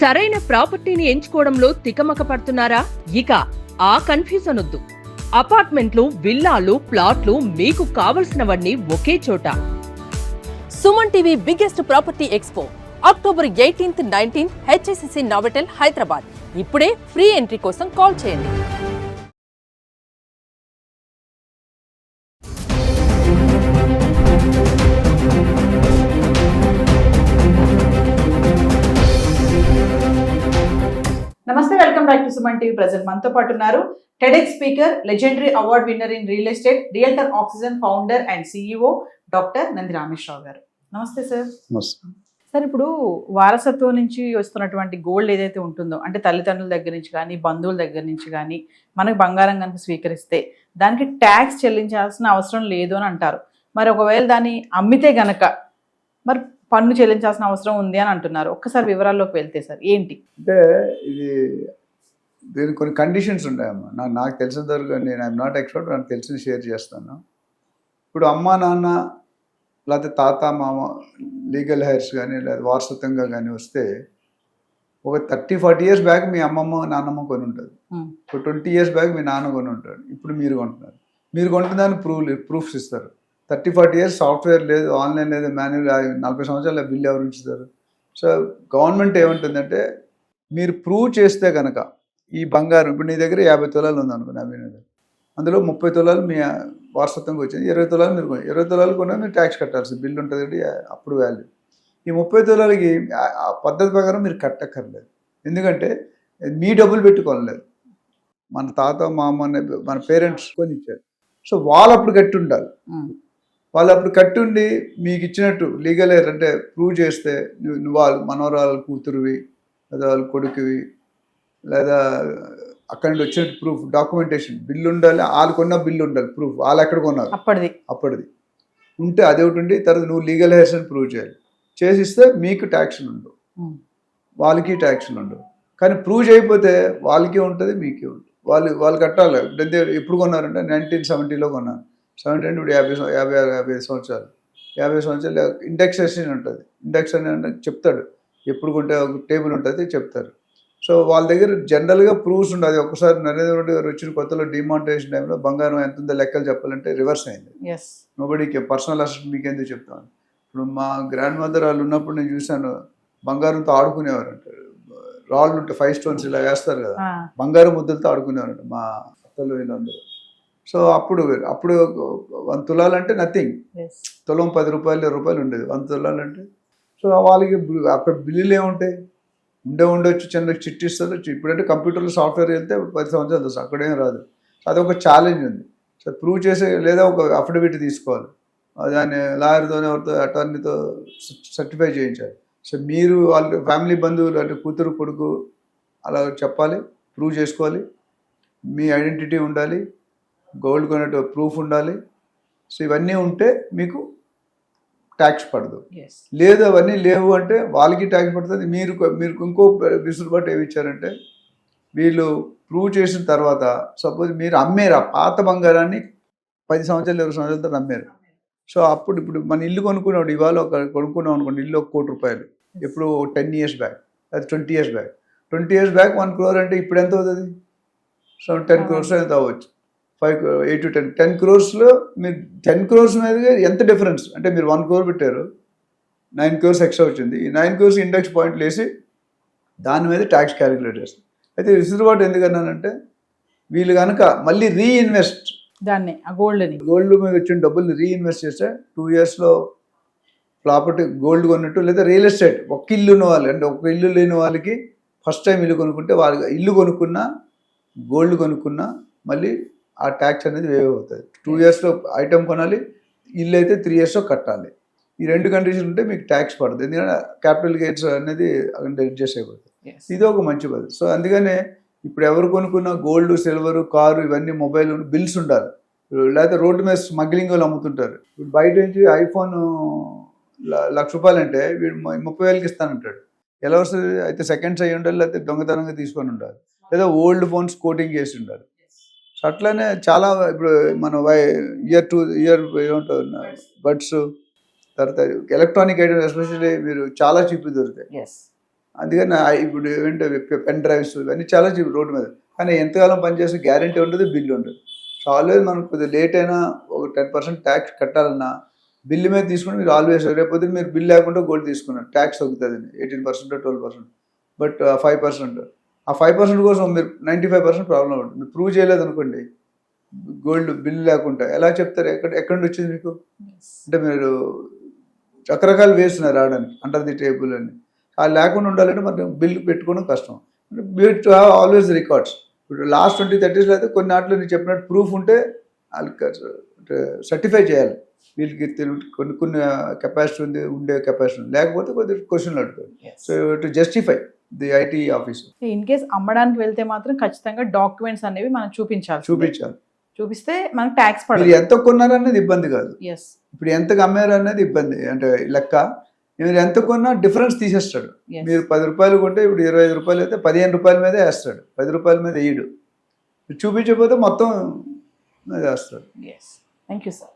సరైన ప్రాపర్టీని ఎంచుకోవడంలో తికమక పడుతున్నారా? ఇక ఆ కన్ఫ్యూజన్ వద్దు. అపార్ట్మెంట్లు, విల్లాలు, ప్లాట్లు మీకు కావలసినవన్నీ ఒకే చోట. Suman TV biggest property expo October 18th, 19th HSCC Novotel Hyderabad. ఇప్పుడే ఫ్రీ ఎంట్రీ కోసం కాల్ చేయండి. నమస్తే, welcome back to Suman TV. Present మనతో పాటు ఉన్నారు TEDx speaker, legendary award winner in real estate, realtor oxygen founder and CEO doctor Nandi Rameshwar Rao గారు. నమస్తే sir. Sir, ఇప్పుడు వారసత్వం నుంచి వస్తున్నటువంటి గోల్డ్ ఏదైతే ఉంటుందో, అంటే తల్లిదండ్రుల దగ్గర నుంచి కానీ బంధువుల దగ్గర నుంచి కానీ మనకు బంగారం కనుక స్వీకరిస్తే దానికి ట్యాక్స్ చెల్లించాల్సిన అవసరం లేదు అని అంటారు. మరి ఒకవేళ దాన్ని అమ్మితే గనక మరి పన్ను చెల్లించాల్సిన అవసరం ఉంది అని అంటున్నారు. ఒక్కసారి వివరాల్లోకి వెళ్తే సార్ ఏంటి అంటే దీనికి కొన్ని కండిషన్స్ ఉంటాయమ్మా. నాకు తెలిసినంత వరకు, నేను ఐఎమ్ నాట్ ఎక్స్పర్ట్, నాకు తెలిసిన షేర్ చేస్తాను. ఇప్పుడు అమ్మ నాన్న లేకపోతే తాత మామ లీగల్ హైర్స్ కానీ లేదా వారసత్వంగా కానీ వస్తే ఒక 30-40 years బ్యాక్ మీ అమ్మమ్మ నాన్నమ్మ కొని ఉంటుంది, ఇప్పుడు 20 years బ్యాక్ మీ నాన్న కొని ఉంటాడు, ఇప్పుడు మీరు కొంటున్నారు. మీరు కొంటున్నాను ప్రూఫ్స్ ఇస్తారు. 30-40 years సాఫ్ట్వేర్ లేదు, ఆన్లైన్ లేదు, మాన్యువల్ 40 సంవత్సరాల బిల్ ఎవరు ఉంచుతారు? సో గవర్నమెంట్ ఏమంటుందంటే, మీరు ప్రూవ్ చేస్తే కనుక ఈ బంగారం, ఇప్పుడు నీ దగ్గర 50 తులాలు ఉందనుకో, అందులో 30 తులాలు మీ వారసత్వంగా వచ్చింది, 20 తులాలు మీరు 20 తులాలు కొన్నా మీరు ట్యాక్స్ కట్టాల్సి బిల్ ఉంటుంది, అప్పుడు వాల్యూ. ఈ 30 తులాలకి ఆ పద్ధతి ప్రకారం మీరు కట్టక్కర్లేదు, ఎందుకంటే మీ డబ్బులు పెట్టుకోలేదు, మన తాత మామ మన పేరెంట్స్ కొని ఇచ్చారు. సో వాళ్ళు అప్పుడు కట్టి ఉండాలి. వాళ్ళు అప్పుడు కట్టుండి మీకు ఇచ్చినట్టు లీగల్ ఎయిర్ అంటే ప్రూవ్ చేస్తే నువ్వు వాళ్ళ మనవరాల కూతురువి లేదా వాళ్ళ కొడుకువి లేదా అక్కడి నుండి వచ్చినట్టు ప్రూఫ్, డాక్యుమెంటేషన్, బిల్లు ఉండాలి, వాళ్ళు కొన్న బిల్లు ఉండాలి, ప్రూఫ్ వాళ్ళు ఎక్కడ కొన్నారు అప్పటిది ఉంటే అది ఒకటి ఉండి, తర్వాత నువ్వు లీగల్ హెయిర్స్ అని ప్రూవ్ చేయాలి. చేసిస్తే మీకు ట్యాక్స్లు ఉండవు, వాళ్ళకి ట్యాక్స్లు ఉండవు. కానీ ప్రూవ్ చేయకపోతే వాళ్ళకి ఉంటుంది, మీకే ఉంటుంది. వాళ్ళు కట్టాలి. ఎప్పుడు కొన్నారంటే 1970లో కొన్నారు, 70 అంటే ఇప్పుడు 50 సంవత్సరాలు. 50 సంవత్సరాలు ఇండెక్సేషన్ ఉంటుంది. ఇండెక్స్ అని చెప్తాడు, ఎప్పుడు కొంటే ఒక టేబుల్ ఉంటుంది చెప్తారు. సో వాళ్ళ దగ్గర జనరల్గా ప్రూఫ్స్ ఉండదు. ఒకసారి నరేంద్ర మోడీ గారు వచ్చిన కొత్తలో డిమానిటైజేషన్ టైంలో బంగారం ఎంత ఉందో లెక్కలు చెప్పాలంటే రివర్స్ అయింది. నోబడీకి పర్సనల్ అసెట్ మీకెందుకు చెప్తాను. ఇప్పుడు మా గ్రాండ్ మదర్ వాళ్ళు ఉన్నప్పుడు నేను చూశాను, బంగారంతో ఆడుకునేవారు అంటారు. రాళ్ళు ఉంటే 5 stones ఇలా వేస్తారు కదా, బంగారం ముద్దలతో ఆడుకునేవారు మా అత్తలు వీళ్ళందరూ. సో అప్పుడు 1 తులాలంటే నథింగ్, తులం 10 రూపాయలు 20 రూపాయలు ఉండేది 1 తులాలంటే. సో వాళ్ళకి అక్కడ బిల్లులు ఏముంటాయి, ఉండొచ్చు, చిన్న చిట్టి ఇస్తారు. ఇప్పుడంటే కంప్యూటర్లో సాఫ్ట్వేర్ వెళ్తే 10 సంవత్సరాలు వస్తుంది, అక్కడేం రాదు. అదొక ఛాలెంజ్ ఉంది. సో ప్రూవ్ చేసే లేదా ఒక అఫిడవిట్ తీసుకోవాలి, దాన్ని లాయర్తోనే ఎవరితో అటార్నీతో సర్టిఫై చేయించాలి. సో మీరు వాళ్ళ ఫ్యామిలీ బంధువులు అంటే కూతురు కొడుకు అలా చెప్పాలి, ప్రూవ్ చేసుకోవాలి, మీ ఐడెంటిటీ ఉండాలి, గోల్డ్ కొనేట ప్రూఫ్ ఉండాలి. సో ఇవన్నీ ఉంటే మీకు ట్యాక్స్ పడదు. లేదు అవన్నీ లేవు అంటే వాళ్ళకి ట్యాక్స్ పడుతుంది. మీరు ఇంకో విసులుబాటు ఏమి ఇచ్చారంటే, వీళ్ళు ప్రూవ్ చేసిన తర్వాత సపోజ్ మీరు అమ్మేరు ఆ పాత బంగారాన్ని 10 సంవత్సరాలు 20 సంవత్సరాలతో అమ్మారు. సో ఇప్పుడు మన ఇల్లు కొనుక్కున్నాడు, ఇవాళ కొనుక్కున్నాం అనుకోండి, ఇల్లు 1 కోటి రూపాయలు, ఎప్పుడు 10 years బ్యాక్, అది 20 years back. 20 years back 1 crore అంటే ఇప్పుడు ఎంత అవుతుంది? సో 10 crores ఎంత అవ్వచ్చు, 8 to 10 crores మీరు 10 crores మీద ఎంత డిఫరెన్స్ అంటే, మీరు 1 crore పెట్టారు, 9 crores ఎక్స్ట్రా వచ్చింది. ఈ 9 crores ఇండెక్స్ పాయింట్లు వేసి దాని మీద ట్యాక్స్ క్యాలిక్యులేట్ చేస్తారు. అయితే విసులుబాటు ఎందుకన్నానంటే, వీళ్ళు కనుక మళ్ళీ రీఇన్వెస్ట్ దాన్ని గోల్డ్ మీద వచ్చిన డబ్బుల్ని రీఇన్వెస్ట్ చేస్తే 2 yearsలో ప్రాపర్టీ గోల్డ్ కొన్నట్టు, లేదా రియల్ ఎస్టేట్ ఒక ఇల్లు ఉన్న వాళ్ళు అంటే ఒక ఇల్లు లేని వాళ్ళకి ఫస్ట్ టైం ఇల్లు కొనుక్కుంటే వాళ్ళు ఇల్లు కొనుక్కున్నా గోల్డ్ కొనుక్కున్నా మళ్ళీ ఆ ట్యాక్స్ అనేది వేవ్ అవుతుంది. 2 yearsలో ఐటమ్ కొనాలి, ఇల్లు అయితే 3 yearsలో కట్టాలి. ఈ 2 కండిషన్ ఉంటే మీకు ట్యాక్స్ పడుతుంది, ఎందుకంటే క్యాపిటల్ గెయిన్స్ అనేది అడ్జస్ట్ అయిపోతుంది. ఇది ఒక మంచి పద్ధతి. సో అందుకనే ఇప్పుడు ఎవరు కొనుక్కున్నా గోల్డ్, సిల్వర్, కారు, ఇవన్నీ మొబైల్ బిల్స్ ఉండాలి. లేకపోతే రోడ్డు మీద స్మగ్లింగ్ వాళ్ళు అమ్ముతుంటారు. ఇప్పుడు బయట నుంచి ఐఫోన్ 1,00,000 రూపాయలు అంటే వీడు 30,000కి ఇస్తానంటాడు. ఎలా వస్తుంది? అయితే సెకండ్స్ అయ్యి ఉండాలి, లేకపోతే దొంగతనంగా తీసుకొని ఉండాలి, లేదా ఓల్డ్ ఫోన్స్ కోటింగ్ చేసి ఉండాలి. సో అట్లానే చాలా ఇప్పుడు మన ఇయర్ టు ఇయర్ బడ్స్, తర్వాత ఎలక్ట్రానిక్ ఐటమ్స్ ఎస్పెషల్లీ మీరు చాలా చీప్ దొరుకుతాయి. అందుకని ఇప్పుడు ఏంటంటే పెన్ డ్రైవ్స్ ఇవన్నీ చాలా చీప్ రోడ్డు మీద. కానీ ఎంతకాలం పనిచేస్తే గ్యారంటీ ఉండదు, బిల్లు ఉండదు. సో ఆల్వేస్ మనం కొద్దిగా లేట్ అయినా ఒక 10% ట్యాక్స్ కట్టాలన్నా బిల్లు మీద తీసుకుని మీరు ఆల్వేస్ రేపొద్దు మీరు బిల్ లేకుండా గోల్డ్ తీసుకున్నారు ట్యాక్స్ తగ్గుతుంది 18% 12%. బట్ 5% ఆ 5% కోసం మీరు 95% ప్రాబ్లం ఉంటుంది. మీరు ప్రూవ్ చేయలేదు అనుకోండి గోల్డ్ బిల్ లేకుండా ఎలా చెప్తారు? ఎక్కడి నుండి వచ్చింది మీకు? అంటే మీరు రకరకాల వేస్ ఉన్నాయి రావడానికి అండర్ ది టేబుల్ అని. అది లేకుండా ఉండాలంటే మనం బిల్ పెట్టుకోవడం కష్టం. Bill to have always records. ఇప్పుడు లాస్ట్ 20-30 అయితే కొన్ని నాట్లో నేను చెప్పినట్టు ప్రూఫ్ ఉంటే వాళ్ళకి సర్టిఫై చేయాలి. వీళ్ళకి కొన్ని కెపాసిటీ ఉండే కెపాసిటీ ఉంది, లేకపోతే కొద్దిగా క్వశ్చన్లు అడుగుతారు. So to justify the IT office. In case అమ్మడానికి వెళ్తే మాత్రం ఖచ్చితంగా డాక్యుమెంట్స్ అనేవి మనం చూపించాలి. చూపిస్తే మనకు ట్యాక్స్ మీరు పడదు. ఎంత కొన్నారనేది ఇబ్బంది కాదు. ఎస్, ఇప్పుడు ఎంతకు అమ్మారు అనేది ఇబ్బంది, అంటే లెక్క. మీరు ఎంత కొన్నా డిఫరెన్స్ తీసేస్తాడు. Yes. మీరు 10 రూపాయలు కొంటే ఇప్పుడు 25 రూపాయలు అయితే 15 రూపాయల మీదే వేస్తాడు, 10 రూపాయల మీద వేయడు. చూపించకపోతే మొత్తం వేస్తాడు. ఎస్. Thank you sir.